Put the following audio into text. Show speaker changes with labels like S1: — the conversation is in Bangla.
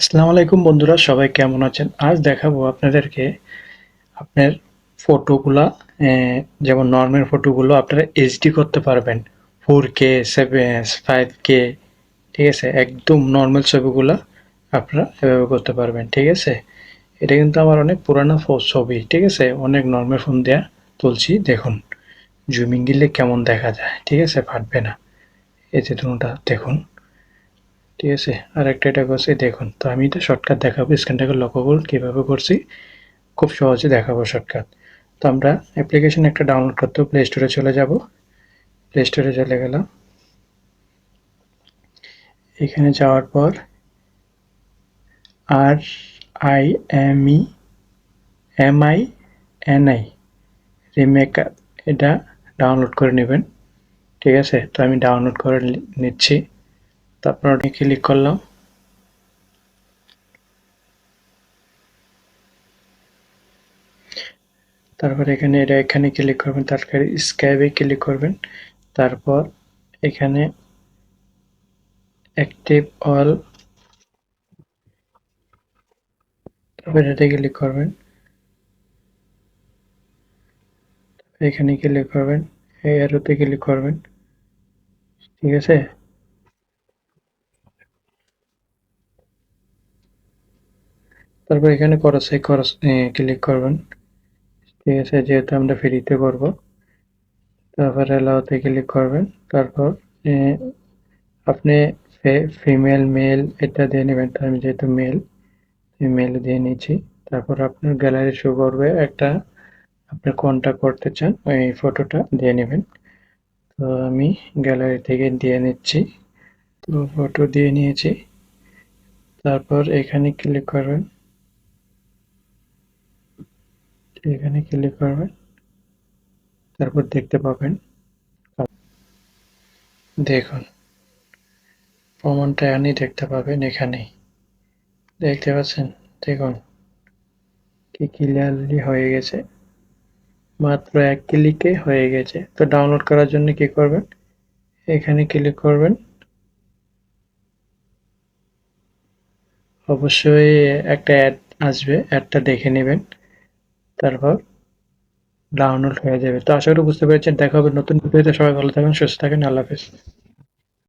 S1: আসসালামু আলাইকুম বন্ধুরা, সবাই কেমন আছেন? আজ দেখাবো আপনাদেরকে আপনার ফটোগুলা যেমন নরমাল ফটোগুলো আপনারা এইচডি করতে পারবেন। 4K, 5K, ঠিক আছে? একদম নরমাল ছবিগুলা আপনারা এভাবে করতে পারবেন, ঠিক আছে? এটা কিন্তু আমার অনেক পুরানো ছবি, ঠিক আছে? অনেক নরমাল ফোন দিয়া তুলছি, দেখুন। জুমিং দিলে কেমন দেখা যায়, ঠিক আছে? ফাটবে না। এই যে দুটা দেখুন, ঠিক আছে? আরেকটা এটা করছি দেখুন। তো আমি এটা শর্টকাট দেখাবো, স্ক্রিনটাকে লক্ষ্য করুন কীভাবে করছি। খুব সহজে দেখাবো শর্টকাট। তো আমরা অ্যাপ্লিকেশন একটা ডাউনলোড করতে প্লে স্টোরে চলে যাব। প্লে স্টোরে চলে গেলাম। এখানে যাওয়ার পর RIMEMINI রিমেকার এটা ডাউনলোড করে নেবেন, ঠিক আছে? তো আমি ডাউনলোড করে নিচ্ছি। তারপর ওটা ক্লিক করলাম। তারপর এখানে ক্লিক করবেন, তারপর স্ক্যাবে ক্লিক করবেন। তারপর এখানে অ্যাক্টিভ অল, তারপর এটাতে ক্লিক করবেন। এখানে ক্লিক করবেন, এই অ্যারোতে ক্লিক করবেন, ঠিক আছে? তারপর এখানে খরচ ক্লিক করবেন, ঠিক আছে? যেহেতু আমরা ফ্রিতে করব। তারপর অ্যালাউতে ক্লিক করবেন। তারপর আপনি ফিমেল মেল এটা দিয়ে নেবেন। তো আমি যেহেতু মেল দিয়ে নিচ্ছি। তারপর আপনার গ্যালারি শো করবে একটা, আপনি কোনটা করতে চান ওই ফটোটা দিয়ে নেবেন। তো আমি গ্যালারি থেকে দিয়ে নিচ্ছি। তো ফটো দিয়ে নিয়েছি। তারপর এখানে ক্লিক করবেন, এখানে ক্লিক করবেন। তারপর দেখতে পাবেন, দেখুন প্রমাণটা এখানেই দেখতে পাবেন, এখানেই দেখতে পাচ্ছেন। দেখুন কি ক্লিয়ারলি হয়ে গেছে, মাত্র এক ক্লিকে হয়ে গেছে। তো ডাউনলোড করার জন্য কি করবেন, এখানে ক্লিক করবেন। অবশ্যই একটা অ্যাড আসবে, অ্যাডটা দেখে নেবেন। তারপর ডাউনলোড হয়ে যাবে। তো আশা করি বুঝতে পেরেছেন। দেখা হবে নতুন ভিডিওতে। সবাই ভালো থাকবেন, সুস্থ থাকবেন। আল্লাহ হাফেজ।